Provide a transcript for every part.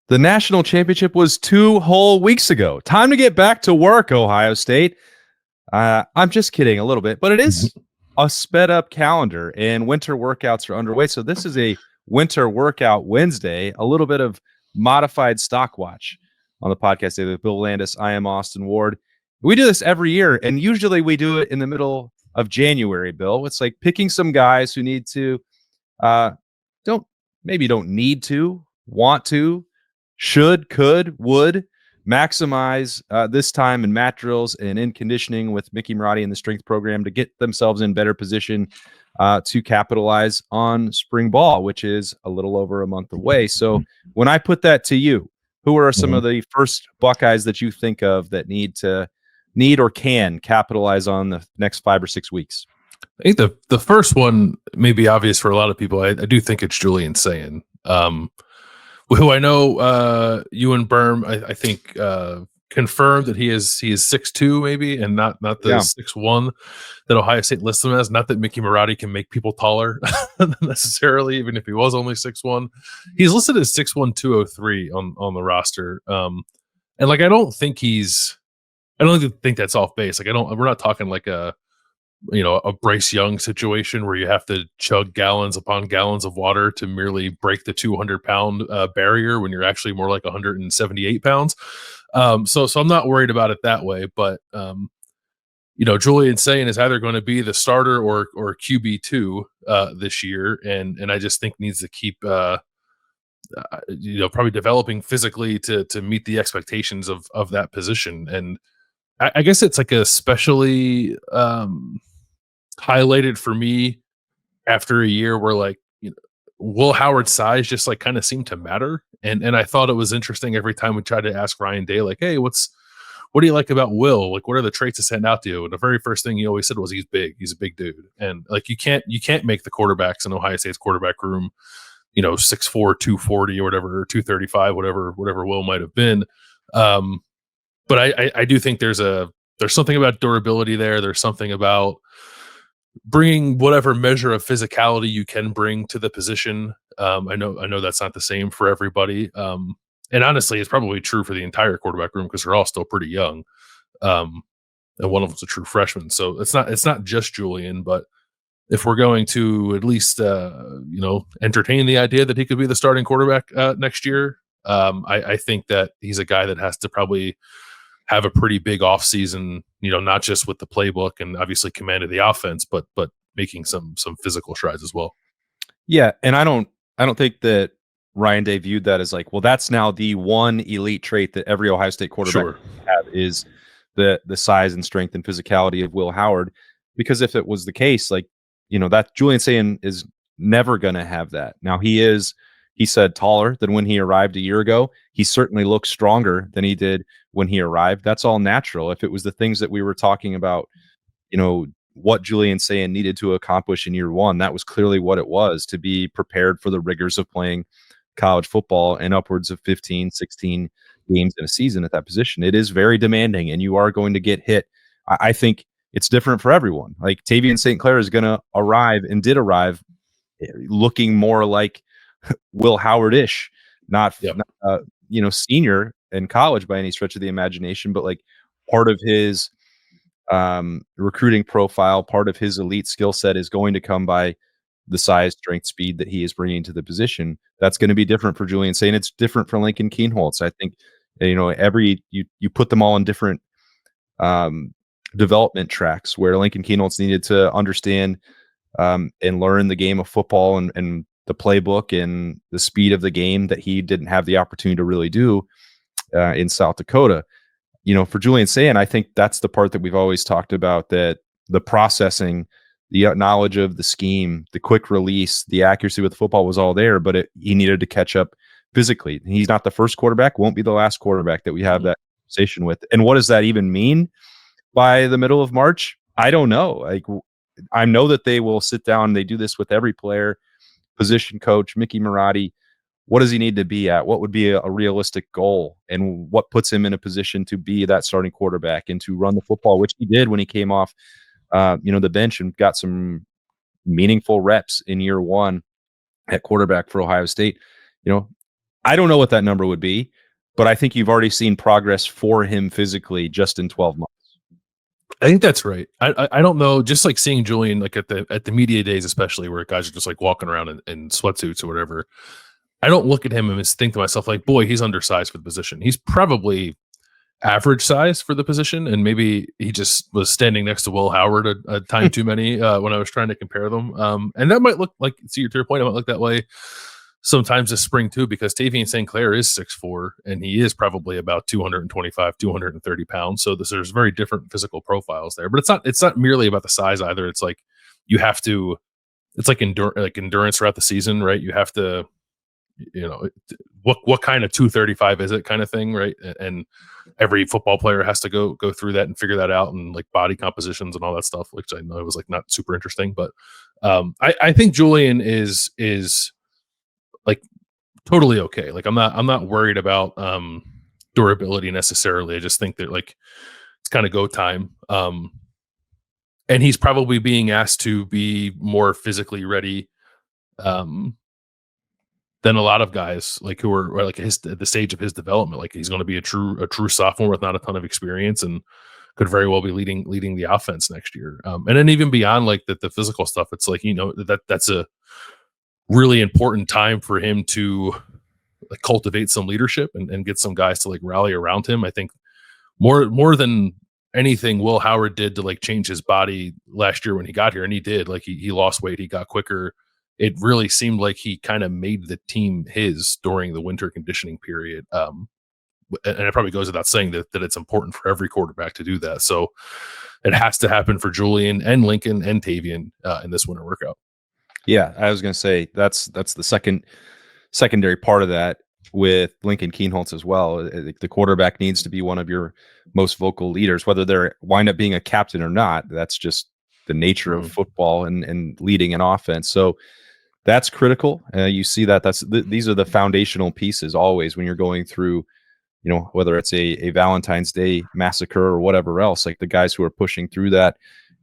The national championship was 2 whole weeks ago. Time to get back to work, Ohio State. I'm just kidding a little bit, but it is a sped up calendar and winter workouts are underway. So this is a winter workout Wednesday, a little bit of modified stock watch on the podcast today with Bill Landis. I am Austin Ward. We do this every year, and usually we do it in the middle of January, Bill. It's like picking some guys who need to, don't need to, want to, should, could, would maximize this time in mat drills and in conditioning with Mickey Marotti and the strength program to get themselves in better position to capitalize on spring ball, which is a little over a month away. So when I put that to you, who are some of the first Buckeyes that you think of that need or can capitalize on the next 5 or 6 weeks? I think the first one may be obvious for a lot of people. I do think it's Julian Sayin, who I know you and Berm, I think, confirmed that he is 6'2", maybe, and not the 6'1" that Ohio State lists him as. Not that Mickey Marotti can make people taller necessarily, even if he was only 6'1". He's listed as 6'1", 203 on the roster. And like I don't think that's off base. Like we're not talking like a Bryce Young situation where you have to chug gallons upon gallons of water to merely break the 200-pound barrier when you're actually more like 178 pounds. So I'm not worried about it that way. But Julian Sayin is either going to be the starter or QB2 this year, and I just think needs to keep probably developing physically to meet the expectations of that position. And I guess it's like especially highlighted for me after a year where Will Howard's size just kind of seemed to matter. And I thought it was interesting every time we tried to ask Ryan Day, hey, what do you like about Will? What are the traits that stand out to you? And the very first thing he always said was he's big. He's a big dude. And you can't make the quarterbacks in Ohio State's quarterback room, 6'4", 240 or whatever, or 235, whatever Will might have been. But I do think there's something about durability there. There's something about bringing whatever measure of physicality you can bring to the position. I know that's not the same for everybody. And honestly, it's probably true for the entire quarterback room because they're all still pretty young. And one of them's a true freshman. So it's not just Julian, but if we're going to at least, entertain the idea that he could be the starting quarterback next year, I think that he's a guy that has to probably have a pretty big off season, not just with the playbook and obviously command of the offense, but making some physical strides as well. Yeah. And I don't think that Ryan Day viewed that as that's now the one elite trait that every Ohio State quarterback have is the size and strength and physicality of Will Howard. Because if it was the case, that Julian Sayin is never going to have that. Now he said taller than when he arrived a year ago. He certainly looks stronger than he did when he arrived. That's all natural. If it was the things that we were talking about, what Julian Sayin needed to accomplish in year one, that was clearly what it was, to be prepared for the rigors of playing college football and upwards of 15, 16 games in a season at that position. It is very demanding, and you are going to get hit. I think it's different for everyone. Like Tavian St. Clair is going to arrive and did arrive looking more like Will Howard-ish, not senior in college by any stretch of the imagination, but part of his recruiting profile, part of his elite skill set is going to come by the size, strength, speed that he is bringing to the position. That's going to be different for Julian Sayin. It's different for Lincoln Kienholz. I think you put them all in different development tracks, where Lincoln Kienholz needed to understand and learn the game of football and the playbook and the speed of the game that he didn't have the opportunity to really do in South Dakota. For Julian Sayin, I think that's the part that we've always talked about, that the processing, the knowledge of the scheme, the quick release, the accuracy with the football was all there, but he needed to catch up physically. He's not the first quarterback, won't be the last quarterback that we have that conversation with. And what does that even mean by the middle of March? I don't know. I know that they will sit down. They do this with every player, position coach, Mickey Marotti. What does he need to be at? What would be a realistic goal? And what puts him in a position to be that starting quarterback and to run the football, which he did when he came off the bench and got some meaningful reps in year one at quarterback for Ohio State. I don't know what that number would be, but I think you've already seen progress for him physically just in 12 months. I think that's right. I don't know. Just like seeing Julian like at the media days, especially where guys are just like walking around in sweatsuits or whatever. I don't look at him and think to myself like, boy, he's undersized for the position. He's probably average size for the position, and maybe he just was standing next to Will Howard a time too many when I was trying to compare them. And that might look like, to your point, it might look that way sometimes this spring too, because Tavian St. Clair is 6'4", and he is probably about 225, 230 pounds. So there's very different physical profiles there. But it's not merely about the size either. It's like you have to. It's like endurance throughout the season, right? You have to, what kind of 235 is it, kind of thing, right? And every football player has to go through that and figure that out, and like body compositions and all that stuff, which I know was like not super interesting, but I think Julian is like totally okay. Like I'm not worried about durability necessarily. I just think that like it's kind of go time. And he's probably being asked to be more physically ready than a lot of guys like who are like at the stage of his development. Like he's going to be a true sophomore with not a ton of experience and could very well be leading the offense next year. And then even beyond like the physical stuff, it's like, that's a really important time for him to like cultivate some leadership and get some guys to like rally around him. I think more than anything Will Howard did to like change his body last year when he got here, and he did, like he lost weight, he got quicker. It really seemed like he kind of made the team his during the winter conditioning period. And it probably goes without saying that it's important for every quarterback to do that. So it has to happen for Julian and Lincoln and Tavian in this winter workout. Yeah, I was going to say that's the secondary part of that with Lincoln Keenholz as well. The quarterback needs to be one of your most vocal leaders, whether they're wind up being a captain or not. That's just the nature of football and leading an offense. So that's critical. You see that these are the foundational pieces always when you're going through, whether it's a Valentine's Day massacre or whatever else, like the guys who are pushing through that.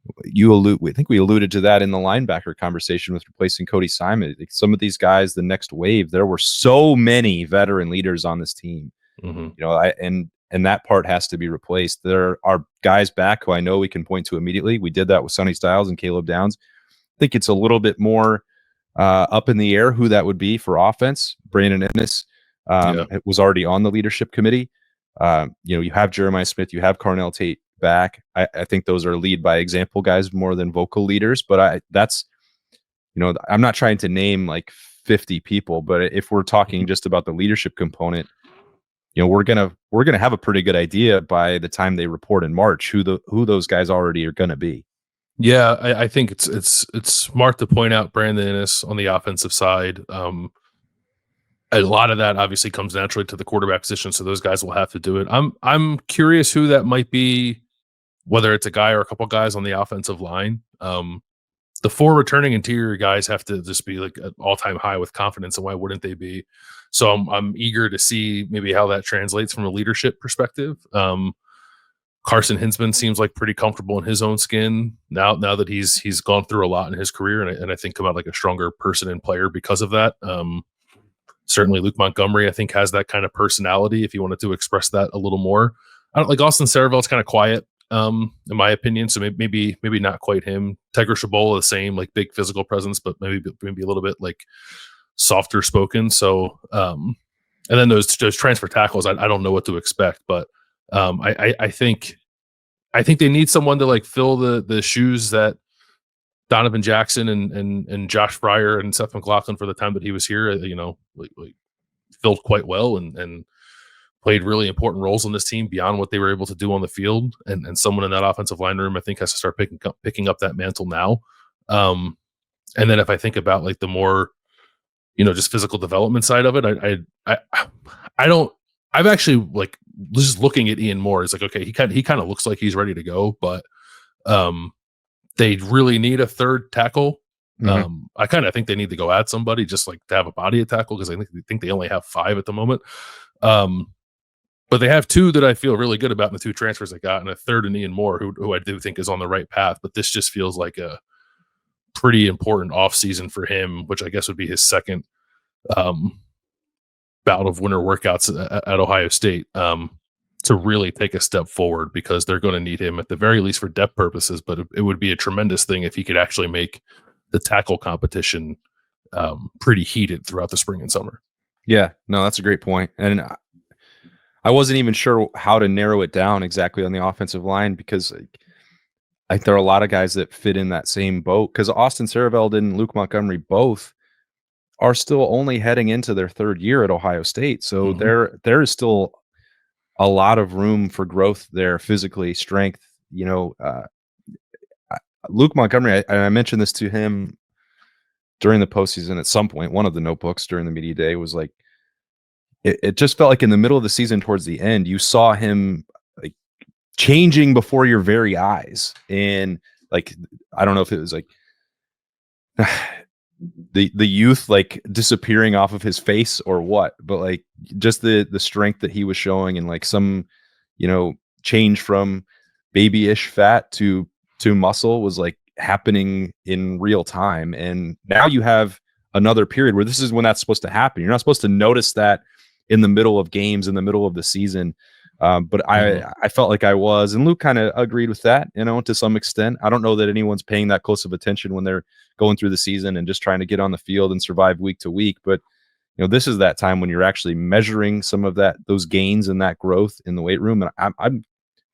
I think we alluded to that in the linebacker conversation with replacing Cody Simon. Like some of these guys, the next wave, there were so many veteran leaders on this team, and that part has to be replaced. There are guys back who I know we can point to immediately. We did that with Sonny Styles and Caleb Downs. I think it's a little bit more up in the air who that would be for offense. Brandon Ennis was already on the leadership committee. You have Jeremiah Smith, you have Carnell Tate back. I think those are lead by example guys more than vocal leaders, but I'm not trying to name like 50 people, but if we're talking just about the leadership component, we're gonna have a pretty good idea by the time they report in March who those guys already are gonna be. Yeah, I think it's smart to point out Brandon Ennis on the offensive side. A lot of that obviously comes naturally to the quarterback position, so those guys will have to do it. I'm curious who that might be, whether it's a guy or a couple guys on the offensive line. The 4 returning interior guys have to just be like an all-time high with confidence, and why wouldn't they be? So I'm eager to see maybe how that translates from a leadership perspective. Carson Hinsman seems like pretty comfortable in his own skin now that he's gone through a lot in his career, and I think come out like a stronger person and player because of that. Certainly Luke Montgomery, I think, has that kind of personality if you wanted to express that a little more. I don't like Austin Saravel's kind of quiet, in my opinion, so maybe not quite him. Tiger Shabola, the same, like big physical presence, but maybe a little bit like softer spoken. So and then those transfer tackles, I don't know what to expect, but I think they need someone to like fill the shoes that Donovan Jackson and Josh Fryer and Seth McLaughlin for the time that he was here, like filled quite well and played really important roles on this team beyond what they were able to do on the field. And someone in that offensive line room, I think, has to start picking up that mantle now. And then if I think about like the more, just physical development side of it, I don't. I've actually like just looking at Ian Moore. It's like, okay, he kind of looks like he's ready to go, but they really need a third tackle. Mm-hmm. I kind of think they need to go at somebody just like to have a body of tackle, because I think they only have 5 at the moment. But they have 2 that I feel really good about in the 2 transfers they got, and a third in Ian Moore, who I do think is on the right path. But this just feels like a pretty important offseason for him, which I guess would be his second bout of winter workouts at Ohio State to really take a step forward, because they're going to need him at the very least for depth purposes. But it would be a tremendous thing if he could actually make the tackle competition pretty heated throughout the spring and summer. Yeah, no, that's a great point. And I wasn't even sure how to narrow it down exactly on the offensive line, because I think there are a lot of guys that fit in that same boat, because Austin Saraveld and Luke Montgomery both are still only heading into their third year at Ohio State. So there is still a lot of room for growth there, physically, strength. Luke Montgomery, I mentioned this to him during the postseason at some point. One of the notebooks during the media day was like, it just felt like in the middle of the season towards the end, you saw him like changing before your very eyes. And like, I don't know if it was like the youth like disappearing off of his face or what, but like just the strength that he was showing, and like some, change from babyish fat to muscle was like happening in real time. And now you have another period where this is when that's supposed to happen. You're not supposed to notice that in the middle of games, in the middle of the season. But I felt like I was, and Luke kind of agreed with that, to some extent. I don't know that anyone's paying that close of attention when they're going through the season and just trying to get on the field and survive week to week. But, this is that time when you're actually measuring some of those gains and that growth in the weight room. And I'm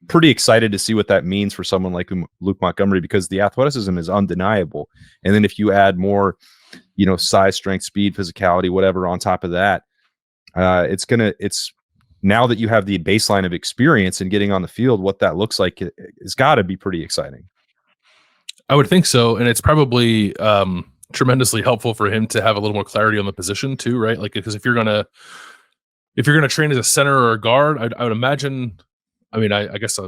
pretty excited to see what that means for someone like Luke Montgomery, because the athleticism is undeniable. And then if you add more, size, strength, speed, physicality, whatever on top of that, it's now that you have the baseline of experience and getting on the field, what that looks like it's got to be pretty exciting. I would think so. And it's probably tremendously helpful for him to have a little more clarity on the position too, right? Like, because if you're gonna train as a center or a guard, I would imagine, I mean, I guess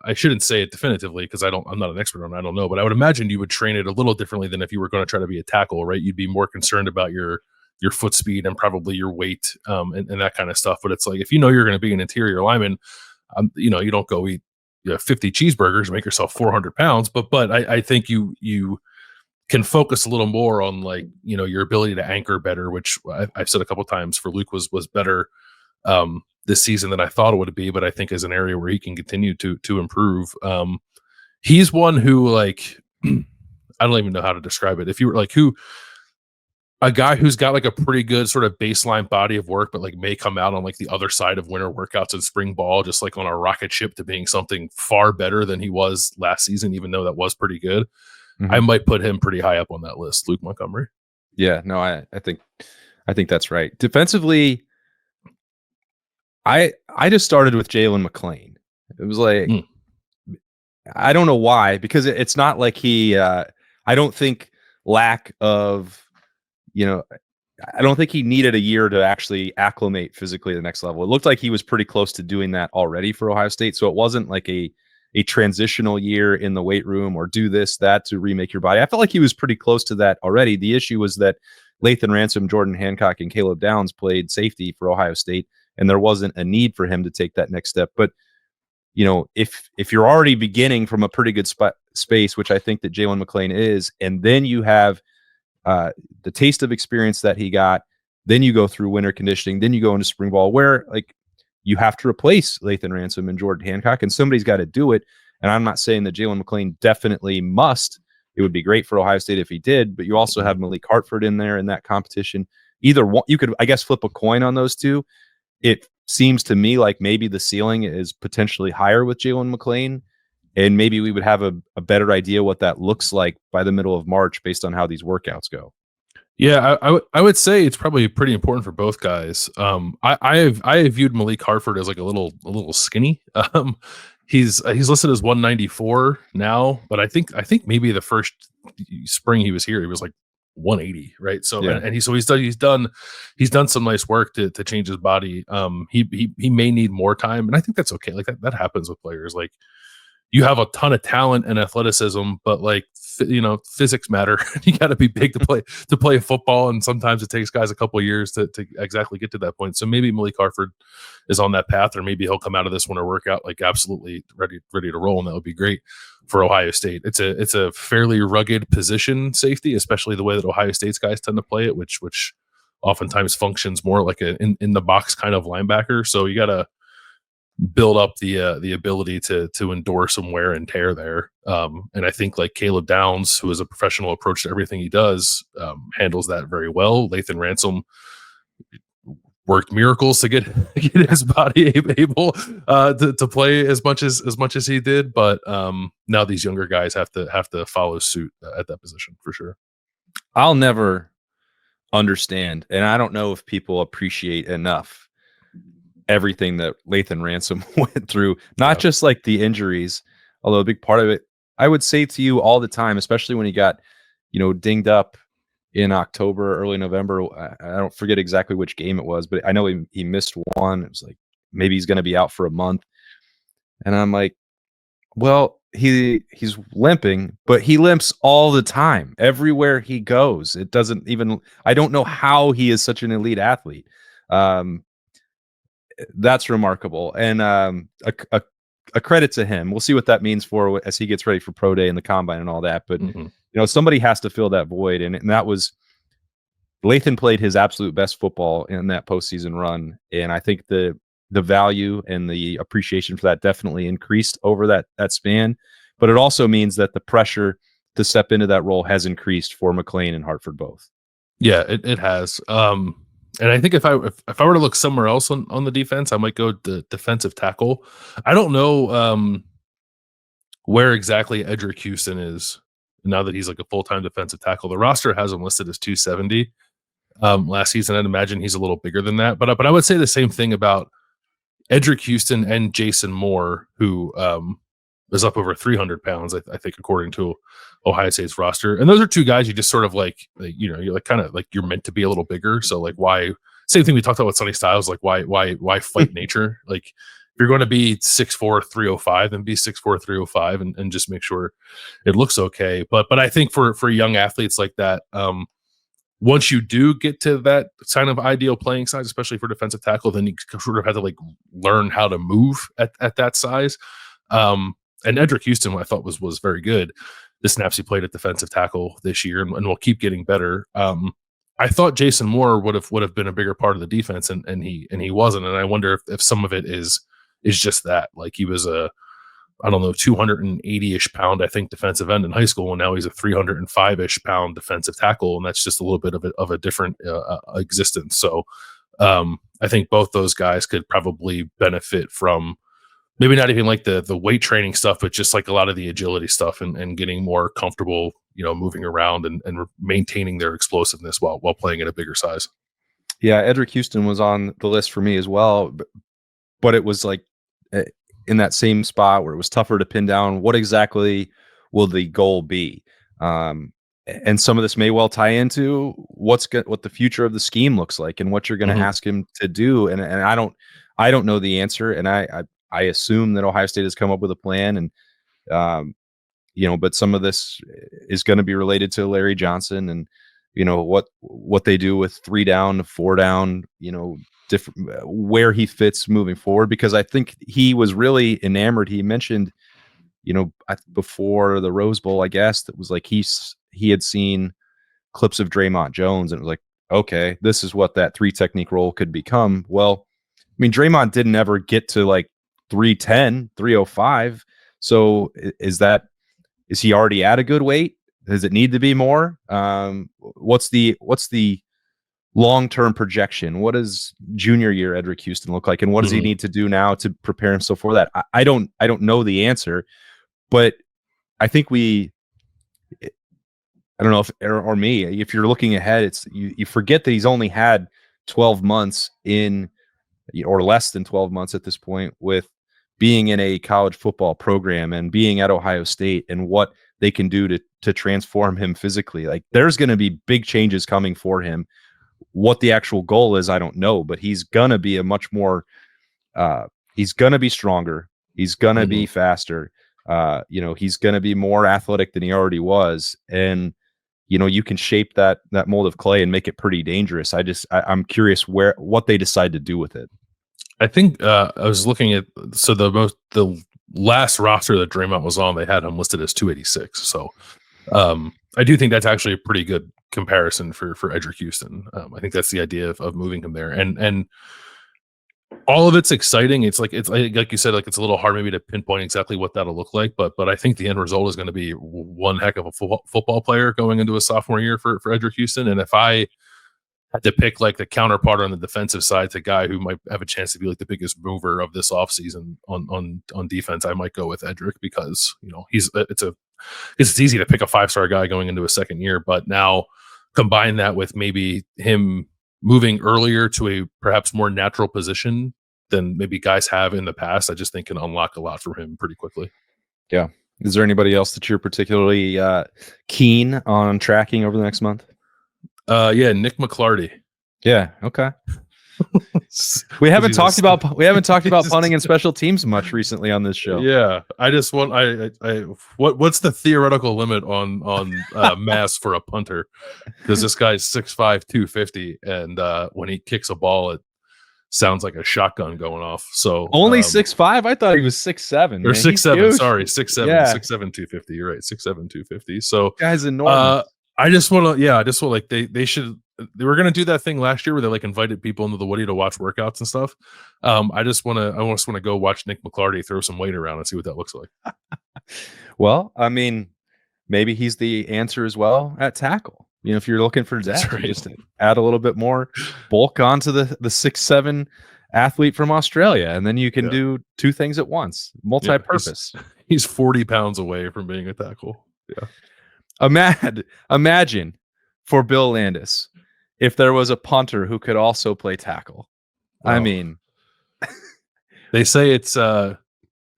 I shouldn't say it definitively because I'm not an expert on it, I don't know, but I would imagine you would train it a little differently than if you were going to try to be a tackle, right? You'd be more concerned about your foot speed and probably your weight and that kind of stuff. But it's like, if you're going to be an interior lineman, you don't go eat 50 cheeseburgers and make yourself 400 pounds. But I think you can focus a little more on like, your ability to anchor better, which I've said a couple of times for Luke was better this season than I thought it would be. But I think is an area where he can continue to improve. He's one who like, I don't even know how to describe it. If you were like, a guy who's got like a pretty good sort of baseline body of work, but like may come out on like the other side of winter workouts and spring ball, just like on a rocket ship to being something far better than he was last season, even though that was pretty good. Mm-hmm. I might put him pretty high up on that list, Luke Montgomery. Yeah, no, I think that's right. Defensively, I just started with Jalen McClain. It was like, I don't know why, because it's not like he, I don't think lack of, I don't think he needed a year to actually acclimate physically to the next level. It looked like he was pretty close to doing that already for Ohio State. So it wasn't like a transitional year in the weight room or do this, that to remake your body. I felt like he was pretty close to that already. The issue was that Lathan Ransom, Jordan Hancock, and Caleb Downs played safety for Ohio State, and there wasn't a need for him to take that next step. But, if you're already beginning from a pretty good space, which I think that Jalen McClain is, and then you have the taste of experience that he got, then you go through winter conditioning, then you go into spring ball where like you have to replace Lathan Ransom and Jordan Hancock, and somebody's got to do it. And I'm not saying that Jalen McClain definitely must. It would be great for Ohio State if he did, but you also have Malik Hartford in there in that competition. Either one, you could, I guess, flip a coin on those two. It seems to me like maybe the ceiling is potentially higher with Jalen McClain, and maybe we would have a better idea what that looks like by the middle of March based on how these workouts go. Yeah, I would say it's probably pretty important for both guys. I have viewed Malik Hartford as like a little skinny. He's listed as 194 now, but I think maybe the first spring he was here, he was like 180, right? So yeah. and he's done some nice work to change his body. He may need more time, and I think that's okay. Like that happens with players. Like you have a ton of talent and athleticism, but like physics matter. You got to be big to play football, and sometimes it takes guys a couple of years to exactly get to that point. So maybe Malik Hartford is on that path, or maybe he'll come out of this winter workout like absolutely ready to roll, and that would be great for Ohio State. It's a fairly rugged position, safety, especially the way that Ohio State's guys tend to play it, which oftentimes functions more like a in the box kind of linebacker. So you got to build up the ability to endure some wear and tear there. And I think like Caleb Downs, who is a professional approach to everything he does, handles that very well. Lathan Ransom worked miracles to get his body able to play as much as he did. But now these younger guys have to follow suit at that position for sure. I'll never understand, and I don't know if people appreciate enough everything that Lathan Ransom went through, not just like the injuries, although a big part of it, I would say to you all the time, especially when he got, dinged up in October, early November. I don't forget exactly which game it was, but I know he missed one. It was like, maybe he's going to be out for a month. And I'm like, well, he's limping, but he limps all the time, everywhere he goes. It doesn't even, I don't know how he is such an elite athlete. That's remarkable, and a credit to him. We'll see what that means for as he gets ready for pro day and the combine and all that. But somebody has to fill that void, and that was Lathan played his absolute best football in that postseason run, and I think the value and the appreciation for that definitely increased over that span. But it also means that the pressure to step into that role has increased for McLean and Hartford both. Yeah, it has. And I think if I were to look somewhere else on the defense, I might go the defensive tackle. I don't know where exactly Edric Houston is now that he's like a full-time defensive tackle. The roster has him listed as 270 last season. I'd imagine he's a little bigger than that. But I would say the same thing about Edric Houston and Jason Moore, who is up over 300 pounds, I think, according to Ohio State's roster. And those are two guys you just sort of like you're like kind of like you're meant to be a little bigger. So like why, same thing we talked about with Sonny Styles, like why fight nature? Like if you're going to be 6'4", 305, then be 6'4", 305 and just make sure it looks okay. But I think for young athletes like that, once you do get to that kind of ideal playing size, especially for defensive tackle, then you sort of have to like learn how to move at that size. And Edric Houston, I thought was very good. The snaps he played at defensive tackle this year, and will keep getting better. I thought Jason Moore would have been a bigger part of the defense, and he wasn't. And I wonder if some of it is just that, like he was a 280-ish pound, I think, defensive end in high school, and now he's a 305-ish pound defensive tackle, and that's just a little bit of a different existence. So I think both those guys could probably benefit from maybe not even like the weight training stuff, but just like a lot of the agility stuff and getting more comfortable, moving around and maintaining their explosiveness while playing at a bigger size. Yeah, Edric Houston was on the list for me as well, but it was like in that same spot where it was tougher to pin down what exactly will the goal be. And some of this may well tie into what the future of the scheme looks like and what you're going to ask him to do. And I don't know the answer. And I assume that Ohio State has come up with a plan, and but some of this is going to be related to Larry Johnson and what they do with 3 down, 4 down, different where he fits moving forward. Because I think he was really enamored. He mentioned, before the Rose Bowl, I guess, that was like he had seen clips of Draymond Jones, and it was like, okay, this is what that 3 technique role could become. Well, I mean, Draymond didn't ever get to like 310, 305. So is he already at a good weight? Does it need to be more? What's the long-term projection? What does junior year Edric Houston look like? And what does he need to do now to prepare himself for that? I don't know the answer, but I think I don't know if, or me, if you're looking ahead, it's you forget that he's only had 12 months or less than 12 months at this point with being in a college football program and being at Ohio State, and what they can do to transform him physically. Like there's going to be big changes coming for him. What the actual goal is, I don't know, but he's going to be a much more, he's going to be stronger. He's going to be faster. He's going to be more athletic than he already was. And, you can shape that mold of clay and make it pretty dangerous. I'm curious what they decide to do with it. I think I was looking at the last roster that Draymond was on, they had him listed as 286. So I do think that's actually a pretty good comparison for Edric Houston. I think that's the idea of moving him there, and all of it's exciting. It's like you said, like it's a little hard maybe to pinpoint exactly what that'll look like, but I think the end result is going to be one heck of a football player going into a sophomore year for Edric Houston. And if I had to pick like the counterpart on the defensive side, the guy who might have a chance to be like the biggest mover of this offseason on defense, I might go with Edric, because it's easy to pick a 5-star guy going into a second year, but now combine that with maybe him moving earlier to a perhaps more natural position than maybe guys have in the past, I just think can unlock a lot for him pretty quickly. Yeah. Is there anybody else that you're particularly keen on tracking over the next month? Yeah, Nick McClarty. Yeah. Okay. We haven't talked about punting and special teams much recently on this show. Yeah, I just want what's the theoretical limit on mass for a punter? Because this guy's 6'5", 250, and when he kicks a ball, it sounds like a shotgun going off. So only 6'5"? I thought he was 6'7" or 6'7". Sorry, 6'7", yeah. 6'7", 250. You're right, 6'7", 250. So guy's enormous. I just want like they should. They were going to do that thing last year where they like invited people into the Woody to watch workouts and stuff. I just want to go watch Nick McClarty throw some weight around and see what that looks like. Well, I mean, maybe he's the answer as well at tackle. You know, if you're looking for depth, right, just add a little bit more bulk onto the 6'7" athlete from Australia, and then you can do two things at once, multi-purpose. Yeah, he's 40 pounds away from being a tackle. Yeah. Imagine for Bill Landis if there was a punter who could also play tackle. Wow. I mean, they say it's that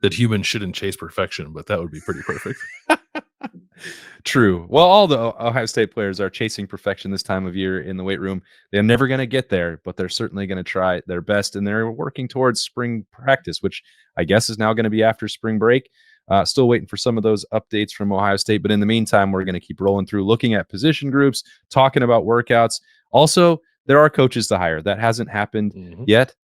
humans shouldn't chase perfection, but that would be pretty perfect. True. Well, all the Ohio State players are chasing perfection this time of year in the weight room. They're never going to get there, but they're certainly going to try their best, and they're working towards spring practice, which I guess is now going to be after spring break. Still waiting for some of those updates from Ohio State. But in the meantime, we're going to keep rolling through, looking at position groups, talking about workouts. Also, there are coaches to hire. That hasn't happened yet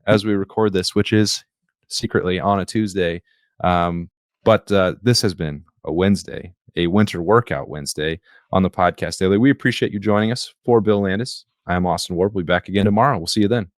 as we record this, which is secretly on a Tuesday. But this has been a Wednesday, a winter workout Wednesday on the Podcast Daily. We appreciate you joining us. For Bill Landis, I am Austin Ward. We'll be back again tomorrow. We'll see you then.